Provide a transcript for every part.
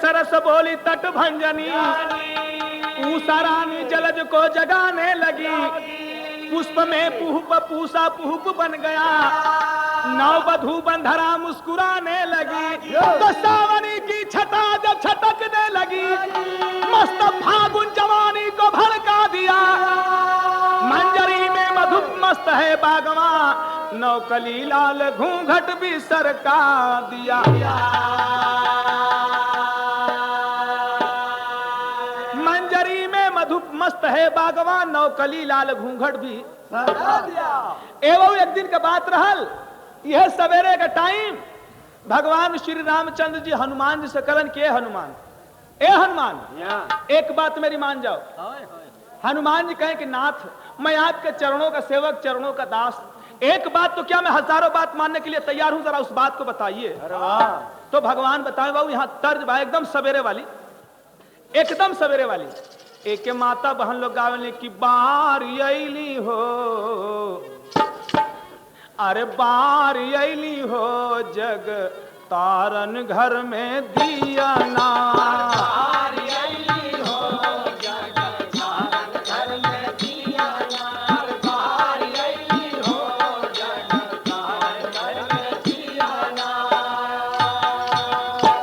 सरस बोली तट भंजनी, पूसा रानी जलज को जगाने लगी। पुष्प में पुष्प पूसा पुष्प बन गया, नौ बधू बंधरा मुस्कुराने लगी। तो सावनी की छटा जब छटकने लगी, मस्त फागुन जवानी को भड़का दिया। मंजरी में मधु मस्त है बागवा, नौकली लाल घूंघट भी सरका दिया। मंजरी में मधु मस्त है बागवान, नौकली लाल घूंघट भी सरका दिया। एवं एक दिन का बात रहल, यह सवेरे का टाइम भगवान श्री रामचंद्र जी हनुमान जी से कहलन के हनुमान, ए हनुमान, एक बात मेरी मान जाओ। हनुमान जी कहें कि नाथ, मैं आपके चरणों का सेवक, चरणों का दास, एक बात तो क्या मैं हजारों बात मानने के लिए तैयार हूं, जरा उस बात को बताइए। तो भगवान बताए बाबू, यहां तर्ज बा एकदम सवेरे वाली, एकदम सवेरे वाली। एक माता बहन लोग गावले की बार अली हो, अरे बार अली हो, जग तारन घर में दिया ना।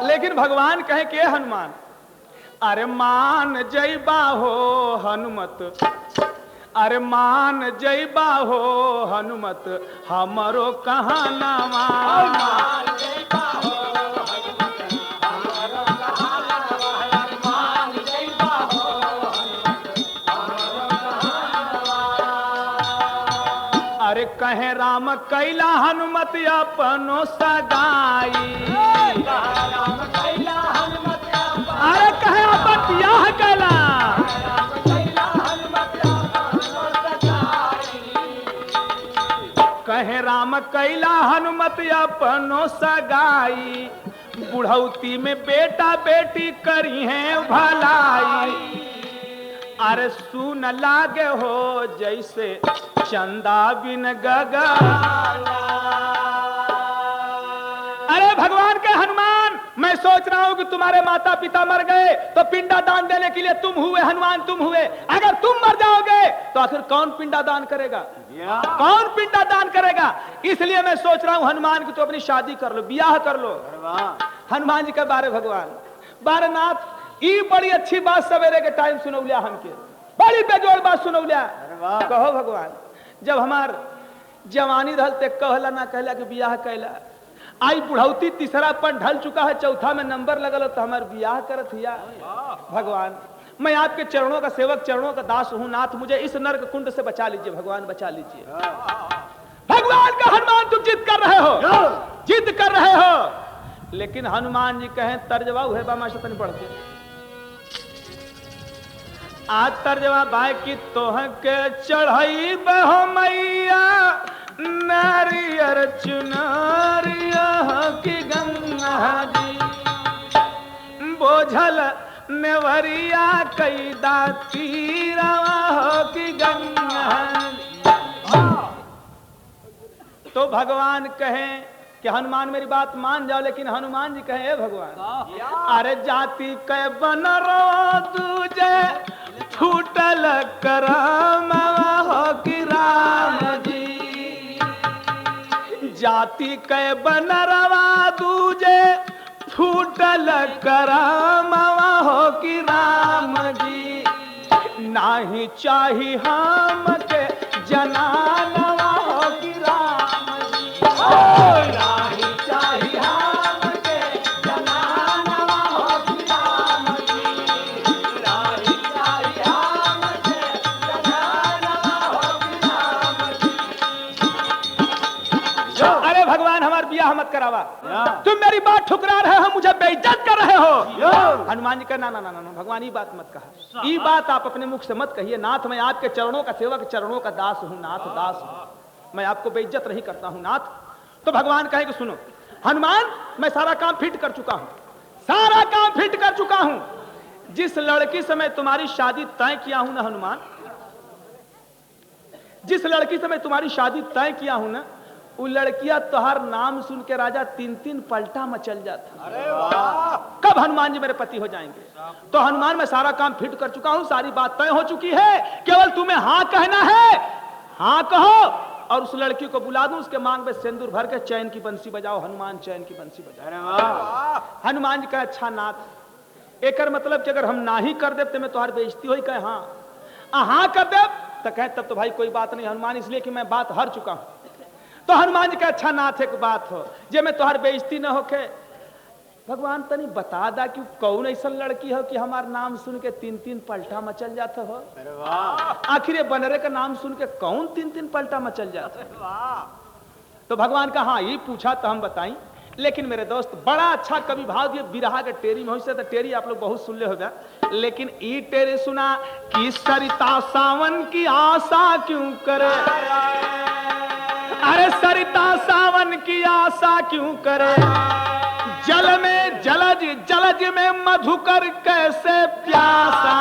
लेकिन भगवान कहे के हनुमान, अरे मान जैबा हो हनुमत, अरे मान जैबा हो हनुमत, हमरो कहानावा। मान जैबा हो हनुमत, हमरो कहानावा। मान जैबा हो हनुमत, हमरो कहानावा। अरे कहे राम कैला हनुमत अपनो सगाई, राम कैला हनुमत, अरे कहे अपन यह कैला, कहे राम कैला हनुमत अपनो सगाई। बुढ़ौती में बेटा बेटी करी है भलाई, अरे सुन लागे हो जैसे चंदा बिन गगन। अरे भगवान के हनुमान, मैं सोच रहा हूं कि तुम्हारे माता पिता मर गए तो पिंडा दान देने के लिए तुम हुए हनुमान, तुम हुए। अगर तुम मर जाओगे तो आखिर कौन पिंडा दान करेगा, कौन पिंडा दान करेगा? इसलिए मैं सोच रहा हूं हनुमान की तो अपनी शादी कर लो, ब्याह कर लो। हनुमान जी के बारे भगवान, बारनाथ, ये बड़ी अच्छी बात सवेरे के टाइम सुनौलिया, हमके बड़ी बेजोड़ बात सुनौलिया। कहो भगवान, जब हमार जवानी रहते कहला ना कहला कि ब्याह कैला, आई बुढ़ौती तीसरा पर ढल चुका है, चौथा में नंबर लगल तो हमार ब्याह करत हिया। भगवान, मैं आपके चरणों का सेवक, चरणों का दास हूं। नाथ, मुझे इस नरक कुंड से बचा लीजिए भगवान, बचा लीजिए। भगवान का हनुमान, तुम जिद कर रहे हो, जिद कर रहे हो। लेकिन हनुमान जी कहें तर्जवा है बामा शतन पढ़ के, आज तर्जवा बाय की तोह के चढ़ाई बहो मैया, नारियर चुनारिया की गंगा जी, बोझल नेवरिया कई दाती रवा की गंगा। तो भगवान कहें कि हनुमान मेरी बात मान जाओ, लेकिन हनुमान जी कहें भगवान, अरे जाति कै बन रो तुझे फूटल करम हो कि राम जी, जाति कै बन रवा दूजे फूटल करम हो कि राम जी, नाही चाही हम के जनानवा हो कि राम जी, नाही चाही हम के जनानवा हो कि राम जी, नाही चाही हम के जनानवा हो कि राम जी। अरे भगवान, हमार बियाह मत करावा, तुम मेरी बात ठुकरा रहे हो, मुझे बेइज्जत कर रहे हो। हनुमान जी का ना ना ना ना भगवान, ये बात मत कहा, ये बात आप अपने मुख से मत कहिए। नाथ, मैं आपके चरणों का सेवक, चरणों का दास हूं। नाथ, दास हूं, मैं आपको बेइज्जत नहीं करता हूं नाथ। तो भगवान कहे कि सुनो हनुमान, मैं सारा काम फिट कर चुका हूं, सारा काम फिट कर चुका हूं। जिस लड़की से मैं तुम्हारी शादी तय किया हूं ना हनुमान, जिस लड़की से मैं तुम्हारी शादी तय किया हूं ना, वो लड़कियां तोहार नाम सुन के राजा 3-3 पलटा मचल जाता। अरे वाह, कब हनुमान जी मेरे पति हो जाएंगे? तो हनुमान मैं सारा काम फिट कर चुका हूं, सारी बात तय हो चुकी है, केवल तुम्हें हाँ कहना है, हाँ कहो और उस लड़की को बुला दूं, उसके मांग में सिंदूर भर के चैन की बंसी बजाओ। हनुमान चैन की बंसी बजाओ। अरे वाह, हनुमान जी कहे अच्छा नाथ, एकर मतलब कि अगर हम ना ही कर दे तो मैं तुम्हारी बेइज्जती होई, कहे हाँ कर दे तो कहे तब तो भाई कोई बात नहीं हनुमान, इसलिए कि मैं बात हार चुका हूं। तो हनुमान जी कहे अच्छा नाथ एक बात हो, जे मैं तुम्हारी बेइज्जती न होके भगवान तनी बता दा कि कौन ऐसा लड़की हो कि हमार नाम सुन के 3-3 पलटा मचल जाता हो। अरे वाह, आखिर ये बनरे का नाम सुन के कौन 3-3 पलटा मचल जाता है? तो भगवान का हाँ ये पूछा तो हम बताई, लेकिन मेरे दोस्त बड़ा अच्छा कवि भाव ये बिरहा के टेरी में हो से, तो टेरी आप लोग बहुत सुन ले होगा, लेकिन ई टेरी सुना कि सरिता सावन की आशा क्यों करे, अरे सरिता सावन की आशा क्यों करे, जल में जलज जलज में मधुकर कैसे प्यासा,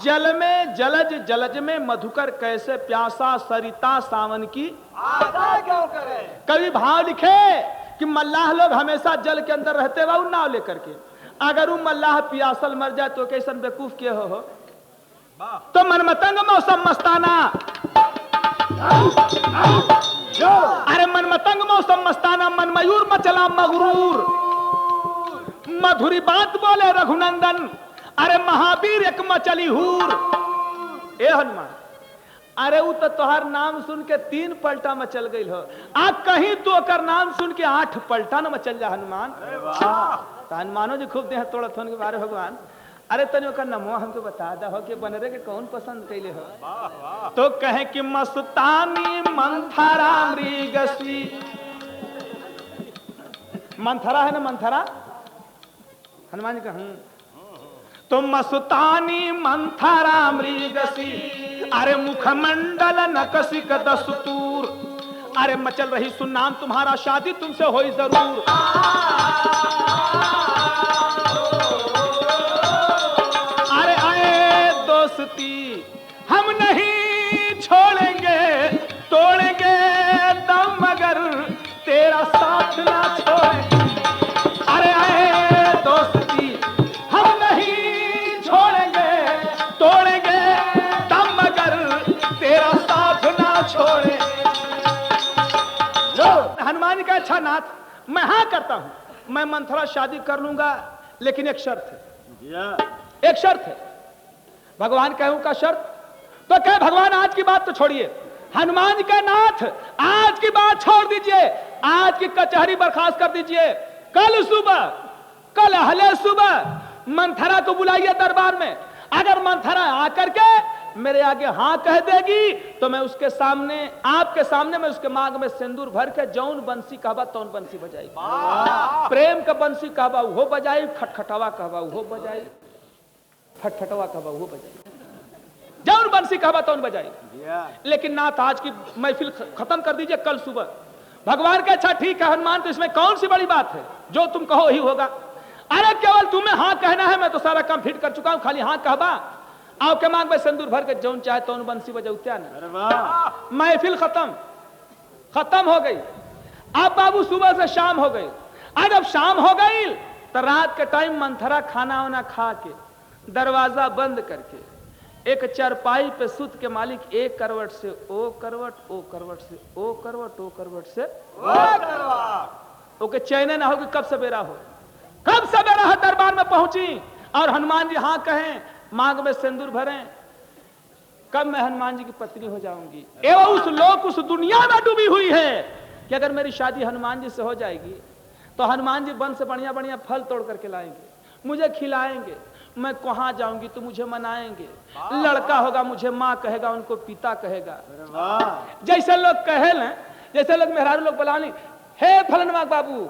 जल में जलज जलज में मधुकर कैसे प्यासा, सरिता सावन की आशा क्यों करे। कवि भाव लिखे कि मल्लाह लोग हमेशा जल के अंदर रहते हुए वो नाव लेकर के, अगर वो मल्लाह पियासल मर जाए तो कैसन बेवकूफ के हो। तो मनमतंग मौसम मस्ताना, अरे मनमतंग मौसम मस्ताना, मन मयूर मचला मगरूर, मधुरी बात बोले रघुनंदन, अरे महावीर एक मचली हूर। ए हनुमान, अरे वो तो तोहार नाम सुन के 3 पलटा मचल गई हो, आ कहीं तो कर नाम सुन के 8 पलटा न मचल जा हनुमान। तो हनुमानो जी खूब देह तोड़ थोन के बारे भगवान, अरे तनियो का नमो हमको बता दा हो कि बनरे के कौन पसंद कैले हो। तो कहे कि मस्तानी मंथरा मृगसी, मंथरा है ना मंथरा, हनुमान जी का तो मस्तानी मंथरा मृगसी, अरे मुखमंडल नकसिक दस्तूर, अरे मचल रही सुन नाम तुम्हारा, शादी तुमसे होई जरूर। अरे आए दोस्ती हम नहीं छोड़ेंगे, तोड़ेंगे दम मगर तेरा साथ ना छोड़ेंगे। अरे आए दोस्ती हम नहीं छोड़ेंगे, तोड़ेंगे दम मगर तेरा साथ ना छोड़े। हनुमान का अच्छा नाथ, मैं हाँ करता हूं, मैं मंथरा शादी कर लूंगा, लेकिन एक शर्त है, एक शर्त है। भगवान कहूं का शर्त, तो कहे भगवान आज की बात तो छोड़िए, हनुमान का नाथ आज की बात छोड़ दीजिए, आज की कचहरी बर्खास्त कर दीजिए, कल सुबह, कल हले सुबह मंथरा को बुलाइए दरबार में। अगर मंथरा आकर के मेरे आगे हाँ कह देगी तो मैं उसके सामने, आपके सामने मैं उसके मांग में सिंदूर भर के जौन बंसी कहबा तौन बंसी बजाई, प्रेम का बंसी कहबा वो बजाई, खटखटावा कहबा वो बजाई, खटखटवा कहबा वो बजाई, जौन बंसी कहबा तौन बजाई। लेकिन नाथ आज की महफिल खत्म कर दीजिए कल सुबह। भगवान का अच्छा ठीक है हनुमान, तो इसमें कौन सी बड़ी बात है, जो तुम कहो ही होगा। अरे केवल तुम्हें हाँ कहना है, मैं तो सारा काम फिट कर चुका हूं, खाली हाँ कहबा, आओ के मांग में सिंदूर भर के जौन चाहे तौन बंसी बजौत्या ना। महफिल खत्म, खत्म हो गई। अब बाबू सुबह से शाम हो गई। आज जब शाम हो गई तो रात के टाइम मंथरा खाना वाना खा के दरवाजा बंद करके एक चरपाई पे सुत के मालिक एक करवट से ओ करवट, ओ करवट से ओ करवट, ओ करवट से ओ करवट, ओके चैन ना हो कि कब सवेरा हो, कब सवेरा है। दरबार में पहुंची और हनुमान जी हाँ कहें, मांग में सिंदूर भरें, कब मैं हनुमान जी की पत्नी हो जाऊंगी। एवं उस लोक, उस दुनिया में डूबी हुई है कि अगर मेरी शादी हनुमान जी से हो जाएगी तो हनुमान जी वन से बढ़िया बढ़िया फल तोड़ करके लाएंगे, मुझे खिलाएंगे, मैं कहाँ जाऊंगी तो मुझे मनाएंगे, लड़का होगा मुझे माँ कहेगा, उनको पिता कहेगा। जैसे लोग कहे लें, जैसे लोग मेहरारू लोग बुला लें, हे फलनवा बाबू,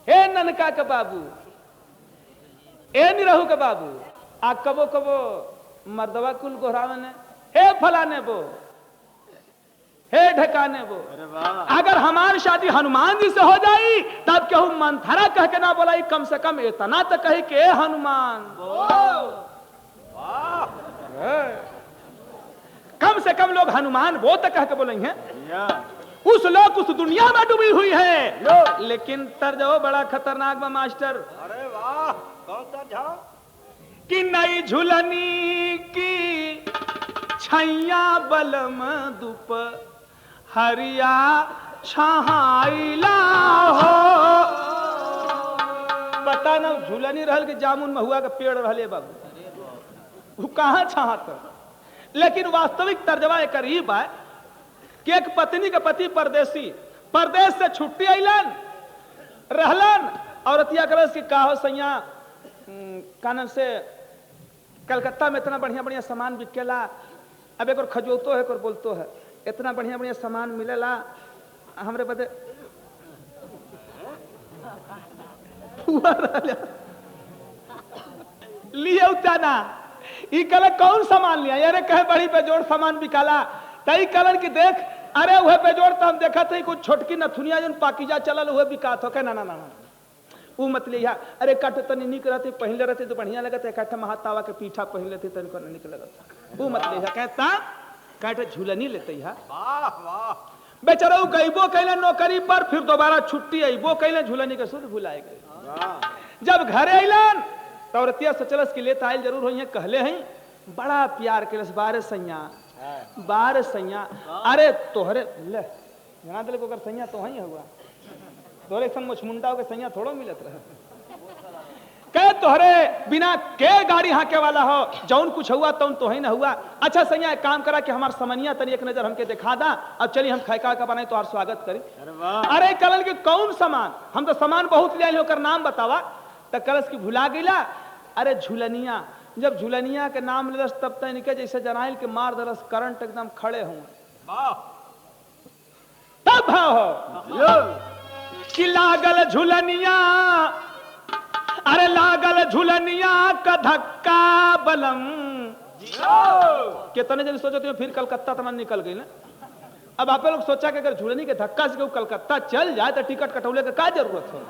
हे ननका के बाबू, ए निरहू के बाबू, आ कबो कबो मर्दवा कुल गोहरावे ने हे फलाने बो, हे ढकाने बो। अगर हमारी शादी हनुमान जी से हो जाई तब केहू मंथरा कह के ना बोलाई, कम से कम इतना तो कही के हनुमान। कम से कम लोग हनुमान वो तक कह के बोलेंगे या उस लोग उस दुनिया में डूबी हुई है। लेकिन तर्जो बड़ा खतरनाक बा मास्टर अरे वाह कौन सा झाड़ कि नई झुलनी की छैया बलम दुप हरिया छहाइला हो। पता न झुलनी रहल कि जामुन महुआ का पेड़ रहले बाबू, वो कहाँ छाहत। लेकिन वास्तविक तर्जमा एक करीब है कि एक पत्नी के पति परदेसी परदेश से छुट्टी अलन रहलन, औरतिया करस कि का हो सैया कानन से कलकत्ता में इतना बढ़िया बढ़िया सामान बिकेला, अब एक और खजोतो है एक और बोलतो है, इतना बढ़िया बढ़िया सामान मिलेला हमरे बदे लिए उताना ई कल कौन सामान लिया यारे कहे बड़ी बेजोड़ सामान बिकाला तई कलर की देख अरे वह बेजोड़ तो हम देखा थे कुछ छोटकी नथुनिया जन पाकिजा चलल हुए बिकात हो के ना ना ना वो मत लिया। अरे कट तनी निक रहते पहले रहते तो बढ़िया लगत है, कट महातावा के पीठा पहन लेते तन को निक लगत वो मत लिया कहता कट झूलनी लेते है। वाह वाह बेचारा गईबो कैले नौकरी पर फिर दोबारा छुट्टी अइबो कैले झूलनी के सुध भुलाए गए। वाह जब घरे अइलन तो औरतिया सोचलस कि लेता आइल जरूर होइए, कहले हैं बड़ा प्यार केलस बार सैया अरे तोहरे ले जना दिल को अगर सैया तो ही हुआ तोहरे संग मुछमुंडा के सैया थोड़ो मिलत रहे कहे तोहरे बिना के गाड़ी हाके वाला हो जौन कुछ हुआ तौन तो ही ना हुआ। अच्छा सैया एक काम करा कि हमार समनिया तनी एक नजर हमके दिखा दा, अब चलिए हम खैका का बनाए तो स्वागत करी। अरे वाह अरे कलल के कौन सामान हम तो सामान बहुत ले आइल ओकर नाम बतावा त कलश की भुला गईला। अरे झुलनिया जब झुलनिया के नाम लेलस तब तक निके जैसे जनाइल के मार दरस करंट एकदम खड़े हुए वाह तब हो कि लागल झुलनिया अरे लागल झुलनिया का धक्का बलम कितने जन सोचते फिर कलकत्ता तमन निकल गई ना। अब आप लोग सोचा कि अगर झुलनी के धक्का से कलकत्ता चल जाए तो टिकट कटौले का क्या जरूरत है।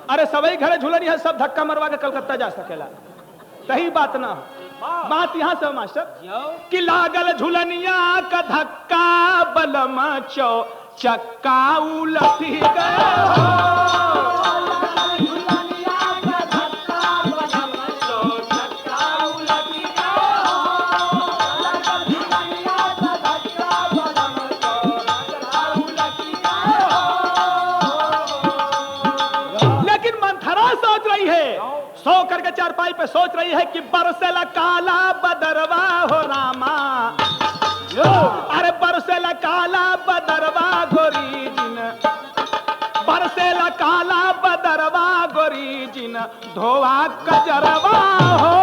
अरे सभी घरे झुलनी है सब धक्का मरवा के कलकत्ता जा सकेला, सही बात ना बात यहाँ से मास्टर कि लागल झुलनिया का धक्का बलम चौ चक्का उलट गए सो करके चारपाई पे सोच रही है कि बरसेला काला बदरवा हो रामा अरे बरसेला काला बदरवा गोरी जिन बरसेला काला बदरवा गोरी जिन धोवा कजरवा हो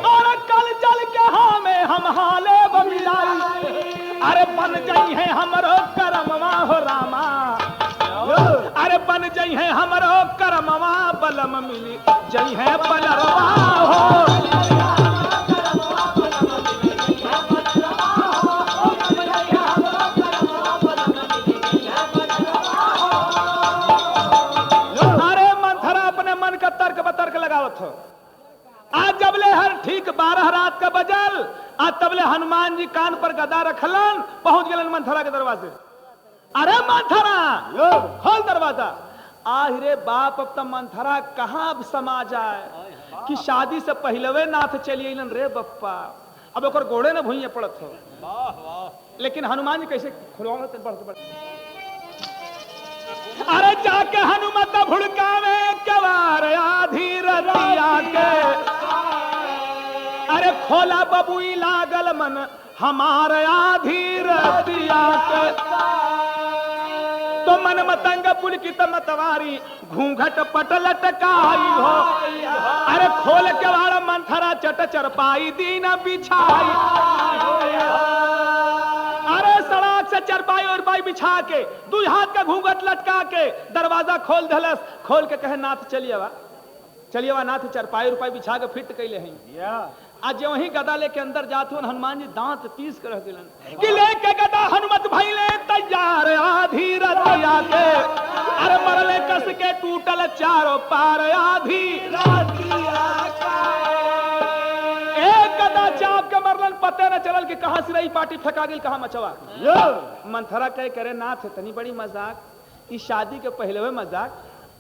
और कल चल के हमें हम हाले मिलाई अरे बन जाई है हमरो करमवा हो रामा अरे बन जाई है हमरो करमवा बलम मिली जाई है बलरवा हो अरे मंथरा अपने मन का तर्क बतर्क लगावत हो। आज जबले हर ठीक 12 रात का बजल आज तबले हनुमान जी कान पर गदा रखलन पहुंच गए मंथरा के दरवाजे। अरे मंथरा खोल दरवाजा। आहिरे बाप अब तक मंथरा कहाँ समा जाए कि शादी से पहलवे नाथ चलिए रे बप्पा अब ओकर गोड़े न भुइये पड़त हो। वाह वाह लेकिन हनुमान जी कैसे खुलवाते बढ़ते अरे जाके हनुमत भुड़कावे कवार आधी रतिया के अरे खोला बबुई लागल मन हमार आधी रतिया के तो मन मतंग पुलकित मतवारी घूंघट पट लटकाई हो अरे खोल के वाला मंथरा चट चरपाई दीन बिछाई अरे सड़क से चरपाई और पाई बिछा के दू हाथ का घूंघट लटका के दरवाजा खोल धलस खोल के कहे नाथ चलिए वा नाथ चरपाई रुपाई बिछा के फिट कैले हैं आज वही गदा लेके अंदर जाते हो हनुमान जी दांत पीस कर रख दिलन कि लेके गदा हनुमत भाई ले तैयार आधी रतिया के अरे मरले कस के टूटल चारों पार आधी रतिया का एक गदा चाप के मरलन पते न चलल कि कहां से रही पार्टी फेंका गेल कहां मचवा मंथरा कहे करे नाथ इतनी बड़ी मजाक इस शादी के पहले हुए मजाक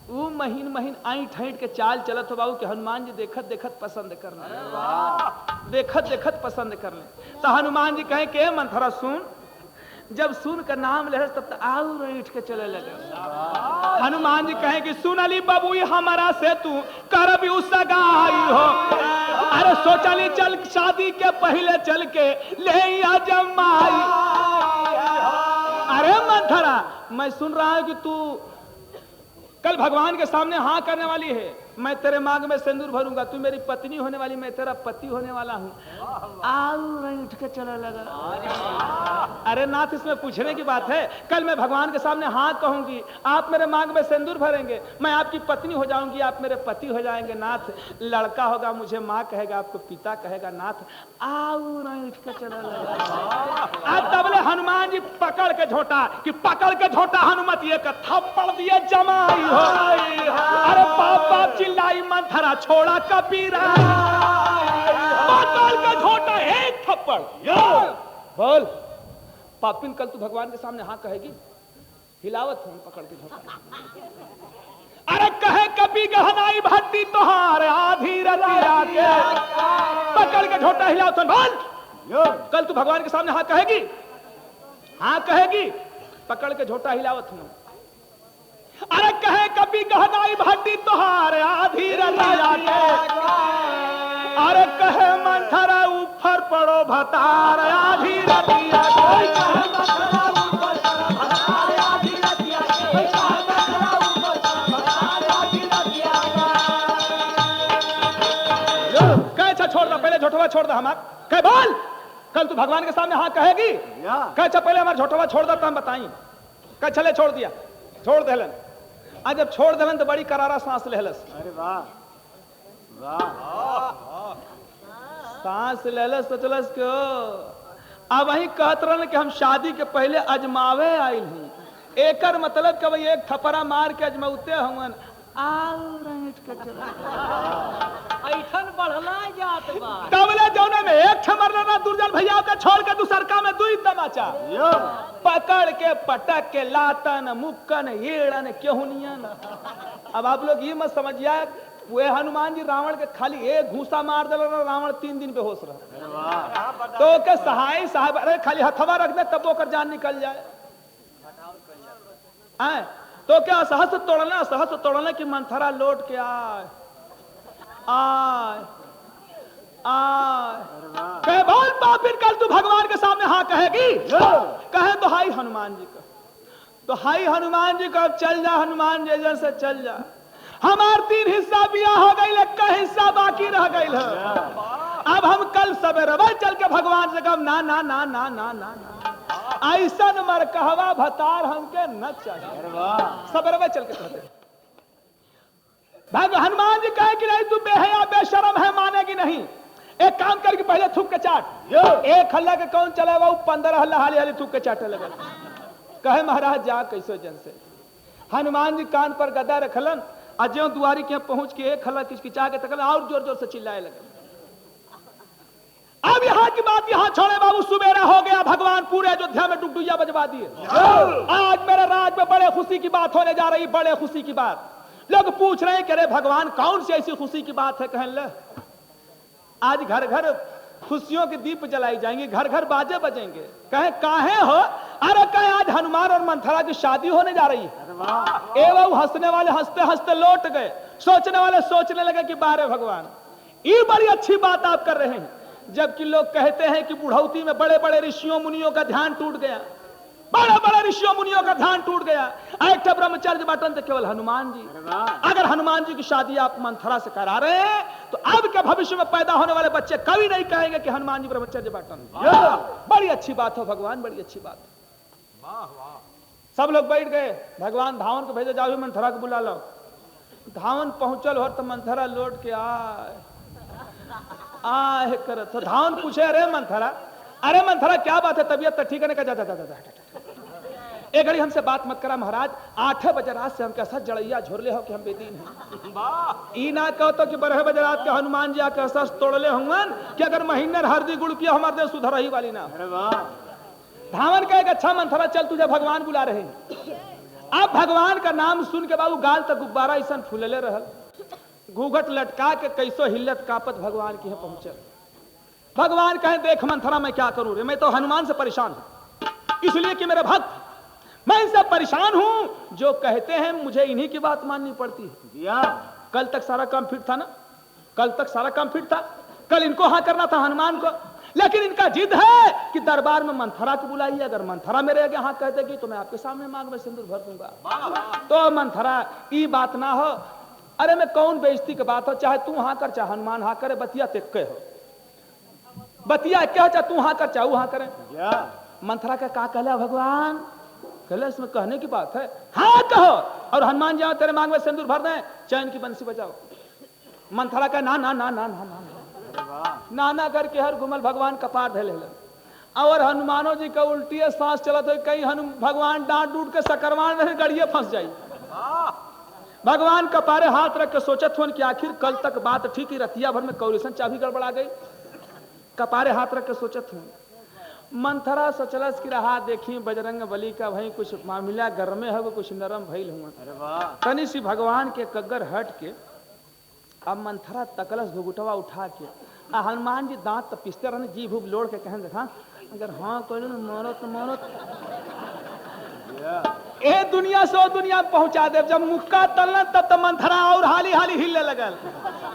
वो महीन महीन आई ठैठ के चाल चलत हो बाबू कि हनुमान जी देखत देखत पसंद कर ले देखत देखत पसंद कर ले तो हनुमान जी कहे के मंथरा सुन जब सुन का नाम ले तब तो आऊ ऐठ के चले लगे हनुमान जी कहे कि सुन अली बाबू हमारा से तू कर भी सगाई हो अरे सोचली चल शादी के पहले चल के ले आ जमाई अरे मंथरा मैं सुन रहा हूं कि तू कल भगवान के सामने हाँ करने वाली है मैं तेरे मांग में सिंदूर भरूंगा तू मेरी पत्नी होने वाली मैं तेरा पति होने वाला हूँ आऊ उठ के चला लगा अरे नाथ इसमें पूछने की बात है कल मैं भगवान के सामने हाँ कहूंगी आप मेरे मांग में सिंदूर भरेंगे मैं आपकी पत्नी हो जाऊंगी आप मेरे पति हो जाएंगे नाथ लड़का होगा मुझे माँ कहेगा आपको पिता कहेगा नाथ आऊ उठ के चला लगा अब तबले हनुमान जी पकड़ के झोटा कि पकड़ के झोटा हनुमत ये का थप्पड़ दिए जमाई हो अरे बाप बाप चिल्लाई मंथरा छोड़ा कबीरा पकड़ के झोटा एक थप्पड़ बोल पापिन कल तू भगवान के सामने हाँ कहेगी हिलावत हूं पकड़ के झोटा अरे कहे कभी गहनाई भट्टी तोहार आधी रतिया के पकड़ के झोटा हिलावत बोल कल तू भगवान के सामने हाँ कहेगी पकड़ के झोटा हिलावत हूं अरे कहे कभी गहनाई भट्टी तोहार आधी रतिया के अरे कहे मंथरा ऊपर पड़ो भतार आधी रतिया कैसा छोड़ दो पहले झोटवा छोड़ दो हमार कह बोल कल तू भगवान के सामने हाँ कहेगी कैसा पहले हमारा झोटवा छोड़ दो तो हम बताई कह चले छोड़ दिया छोड़ देलन आज जब छोड़ देलन तो बड़ी करारा सांस लेहलस अरे वाह वाह सांस लेलस तो चलस क्यों अब वही कहत रहन कि हम शादी के पहले अजमावे आइल हूं एकर मतलब कि भाई एक थपरा मार के अजमौते हुन ऐठन बढ़ला जात बा कबले जौने में एक छमरना ना दुर्जन भैया के छोड़ के दूसरका में दुई तमाचा पकड़ के पटक के लातन मुक्कन येड़न केहुनियन अब आप लोग ये मत समझिए वे हनुमान जी रावण के खाली एक घूसा मार दिल रावण 3 दिन बेहोश रहा तो के सहाय साहब अरे खाली हथवा रख दे तब ओकर जान निकल जाए तो क्या सहस तोड़ना कि मंथरा लौट के आए कहे बोल पापिन कल तू भगवान के सामने हाँ कहेगी कहे तो हाई हनुमान जी का तो हाई हनुमान जी को अब चल जा हनुमान जी जैसे से चल जा हमार 3 हिस्सा बिया हो गई का हिस्सा बाकी रह गई है अब हम कल सवेरे चल के भगवान से कब ना ना ना ना ना ना ना ऐसा मर कहवा भतार हमके न चाहिए सवेरे चल के कहते भाई हनुमान जी कहे कि नहीं तू बेहया बेशरम है मानेगी नहीं एक काम करके पहले थूक के चाट एक हल्ला के कौन चलावा 15 हल्ला हाली हाली थूक के चाटे लगे कहे महाराज जा कैसो जन से हनुमान जी कान पर गदा रखलन अजय दुआरी के पहुंच के एक हल्ला किचकिचा के तकल और जोर जोर से चिल्लाए लगे अब यहाँ की बात यहाँ छोड़े बाबू सुबेरा हो गया भगवान पूरे अयोध्या में डुगडुइया बजवा दिए आज मेरे राज में बड़े खुशी की बात होने जा रही बड़े खुशी की बात लोग पूछ रहे हैं कि अरे भगवान कौन सी ऐसी खुशी की बात है कहने ले आज घर घर खुशियों के दीप जलाई जाएंगे घर घर बाजे बजेंगे कहे काहे हो अरे कहे आज हनुमान और मंथरा की शादी होने जा रही है एवं हंसने वाले हंसते हंसते लौट गए सोचने वाले सोचने लगे कि बारे भगवान ये बड़ी अच्छी बात आप कर रहे हैं जबकि लोग कहते हैं कि बुढ़ौती में बड़े बड़े ऋषियों मुनियों का ध्यान टूट गया बड़े बड़े ऋषियों मुनियों का ध्यान टूट गया एक ब्रह्मचर्य बाटन तो केवल हनुमान जी अगर हनुमान जी की शादी आप मंथरा से करा रहे हैं तो अब के भविष्य में पैदा होने वाले बच्चे कभी नहीं कहेंगे कि हनुमान जी ब्रह्मचर्य बाटन बड़ी अच्छी बात हो भगवान बड़ी अच्छी बात सब लोग बैठ गए भगवान धावन को भेजे जाओ मंथरा को बुला लो धावन पहुंचल हो तो मंथरा लौट के आए आह करत हो। धावन पूछे, अरे मंथरा क्या बात है, तबीयत तो ठीक है? जा जा जा जा जा। एक घड़ी हमसे बात मत करा महाराज, 8 बजे रात से हम कैसा जड़ैया झोरले हो कि हम बेदीन हैं। वाह ई ना कहो तो कि 12 बजे रात के हनुमान जी आके सस तोड़ले होंगन कि अगर महीने हरदी गुड़ पिया हमारे देश सुधर रही वाली ना। अरे वाह धावन कहेगा अच्छा मंथरा चल तुझे भगवान बुला रहे हैं। अब भगवान का नाम सुन के बाबू गाल तक गुब्बारा ऐसा फूलले रहल, घूंघट लटका के कैसो हिल्लत कापत भगवान के यहाँ पहुंचे। भगवान कहे देख मंथरा मैं क्या करूं रे, मैं तो हनुमान से परेशान हूं, इसलिए कि मेरे भक्त मैं इनसे परेशान हूं, जो कहते हैं मुझे इन्हीं की बात माननी पड़ती है। दिया कल तक सारा काम फिट था ना, कल तक सारा काम फिट था, कल इनको हाँ करना था हनुमान को, लेकिन इनका जिद है कि दरबार में मंथरा को बुलाइए, अगर मंथरा मेरे आगे हाँ कह देगी तो मैं आपके सामने मांग में सिंदूर भर दूंगा। तो मंथरा ई बात ना हो, अरे मैं कौन बेइज्जती की बात हो, चाहे तू हाँ कर चाहे हनुमान हाँ करे, बतिया तेक्के हो, बतिया क्या चाहे तू हाँ कर चाहे हाँ करे। मंथरा का का कहला भगवान, कहले इसमें कहने की बात है, हाँ कहो और हनुमान जी आओ तेरे मांग में सिंदूर भर दें, चैन की बंसी बजाओ। मंथरा का ना ना ना ना ना ना ना ना करके हर घुमल भगवान कपार धे ले और हनुमानो जी का उल्टी सांस चला तो कहीं भगवान डांट डूट के सकरवान में गड़िए फंस जाई। भगवान कपारे हाथ रख के सोचत हुन कि आखिर कल तक बात ठीक ही, रतिया भर में कौरिसन चाबी गड़बड़ा गई। कपारे हाथ रख के सोचत हुन। मंथरा सोचलस की रहा देखी बजरंग बली का भाई कुछ मामला गर्मे है, कुछ नरम भइल हुआ। तनी सी भगवान के कग्गर हट के अब मंथरा तकलस घुघुटवा उठा के, हनुमान जी दांत पिसते रहने, जी भूख लोड़ के कहें देखा अगर हाँ कोई मारो तो मारो ए दुनिया से ओ दुनिया पहुंचा दे। जब मुक्का तलना तब तो मंथरा और हाली हाली हिलने लगल।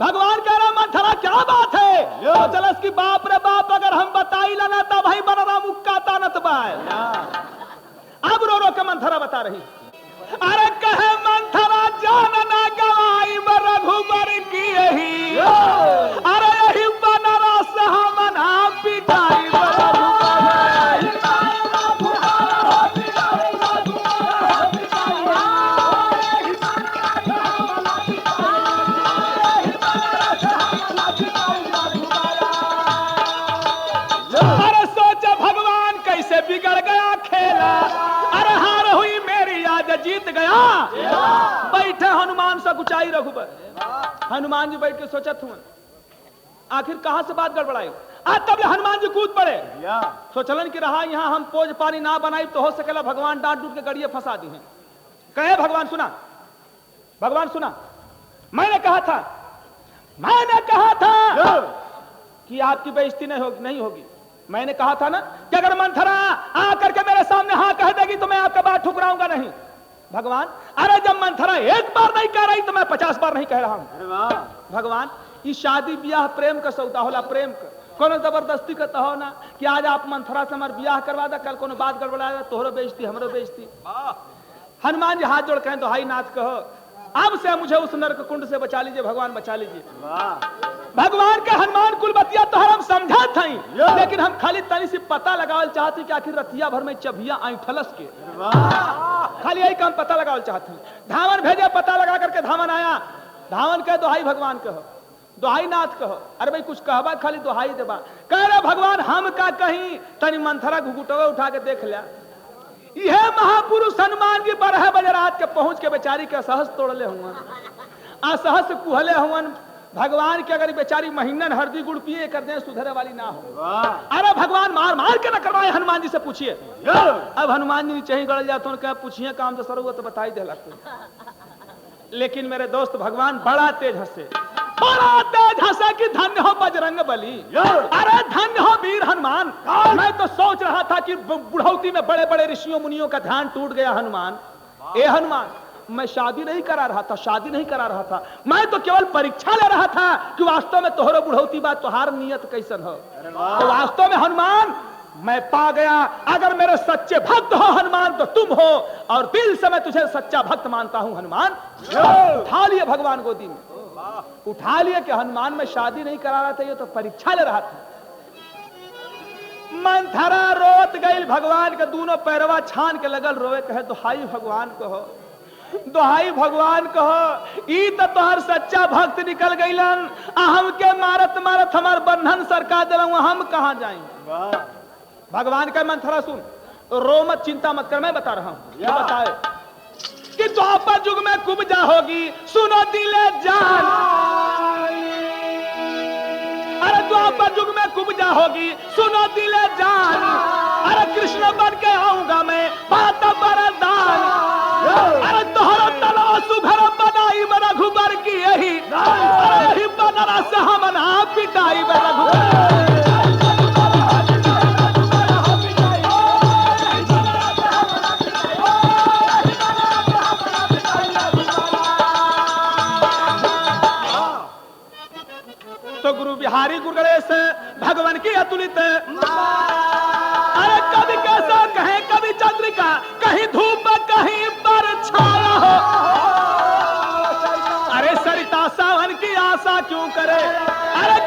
भगवान कह रहा मंथरा क्या बात है, तो चलस की बाप रे बाप अगर हम बताई लना तब भाई बन रहा मुक्का तानत बाय। अब रो रो के मंथरा बता रही, अरे कहे मंथरा जान ना गवाई रघुबर की यही, अरे यही बनरस हम ना पिटाई बिगड़ गया खेला, अरे हार हुई मेरी आज जीत गया। बैठे हनुमान सा कुचाई रघुबर, हनुमान जी बैठ के सोचत हुए आखिर कहां से बात गड़बड़ाई। आज तब हनुमान जी कूद पड़े, सोचलन कि रहा यहाँ हम पोज पानी ना बनाई तो हो सकेला भगवान डांट डूट के गड़िए फंसा दी हैं। कहे भगवान सुना, भगवान सुना, मैंने कहा था कि आपकी बेइज्जती नहीं होगी। मैंने कहा था ना कि अगर मंथरा आकर के मेरे सामने हाँ कह देगी तो मैं आपका बात ठुकराऊंगा नहीं। भगवान अरे जब मंथरा एक बार नहीं कह रही तो मैं 50 बार नहीं कह रहा हूं। भगवान ये शादी ब्याह प्रेम का सौदा होला, प्रेम का कोनो जबरदस्ती का हो ना कि आज आप मंथरा से हमारे ब्याह करवा दे, कल कोनो बात गड़बड़ा तोहरो बेइज्जती हमरो बेइज्जती। हनुमान जी हाथ जोड़ कहें तो हाई नाथ कहो, अब से मुझे उस नरक कुंड से बचा लीजिए भगवान, बचा लीजिए। भगवान का हनुमान कुल बतिया तो हम समझा थी, लेकिन हम खाली तनी सी पता लगावल चाहती कि आखिर रतिया भर में चबिया ऐठलस के, खाली यही काम पता लगावल चाहती। धावन भेजे, पता लगा करके धावन आया। धावन कहे दोहाई भगवान कहो, दोहाई नाथ कहो। अरे भाई कुछ कहबा खाली दोहाई देबा। कह रहे भगवान हम का कहीं, तनी मंथरा घुघुटवा उठा के देख लिया। यह महापुरुष हनुमान जी 12 बजे रात के पहुंच के बेचारी के सहस तोड़ले हुआ, असहस कुहले हुआ। भगवान के अगर बेचारी महीनन हरदी गुड़ पिए कर दे सुधरे वाली ना हो। अरे भगवान मार मार के न करवाए, हनुमान जी से पूछिए। अब हनुमान जी नीचे ही गड़ जाते हैं, क्या पूछिए काम तो सर तो बताई दे लगते। लेकिन मेरे दोस्त भगवान बड़ा तेज हंसे, बड़ा तेज हंसे कि धन्य हो बजरंग बली, अरे धन्य हो वीर हनुमान। मैं तो सोच रहा था कि बुढ़ौती में बड़े बड़े ऋषियों मुनियों का ध्यान टूट गया। हनुमान ए हनुमान, मैं शादी नहीं करा रहा था, मैं तो केवल परीक्षा ले रहा था कि वास्तव में तोहरो बुढ़ौती बात तोहार नियत कैसन हो। तो वास्तव में हनुमान मैं पा गया, अगर मेरे सच्चे भक्त हो हनुमान तो तुम हो, और दिल से मैं तुझे सच्चा भक्त मानता हूं हनुमान। उठा लिए भगवान गोदी में, उठा लिए कि हनुमान में शादी नहीं करा रहा था, ये तो परीक्षा ले रहा था। मंथरा रोत गई, भगवान के दोनों पैरवा छान के लगल रोवे, कहे तो हाई भगवान को हो दोहाई भगवान कहो ई तो तोहर सच्चा भक्त निकल गईलन, हम के मारत मारत हमार बंधन सरका दिलऊं, हम कहां जाएं। वाह भगवान का मंत्रा सुन, रो मत, चिंता मत कर, मैं बता रहा हूं। बताए कि द्वापर युग में कुब्जा होगी, सुनो दिले जान। अरे द्वापर युग में कुब्जा होगी, सुनो दिले जान। अरे कृष्ण बन के आऊंगा मैं, बात बरदान। अरे तोहरा तलवा सुघर बनाई रघुबर की यही, अरे बनरा से हम ना पिटाई रघुबर। तो गुरु बिहारी गुरु गणेश भगवान की अतुलित, अरे कभी कैसा कहे, कभी चंद्रिका, कहीं धूप कहीं पर छाया हो। अरे सरिता सावन की आशा क्यों करे, अरे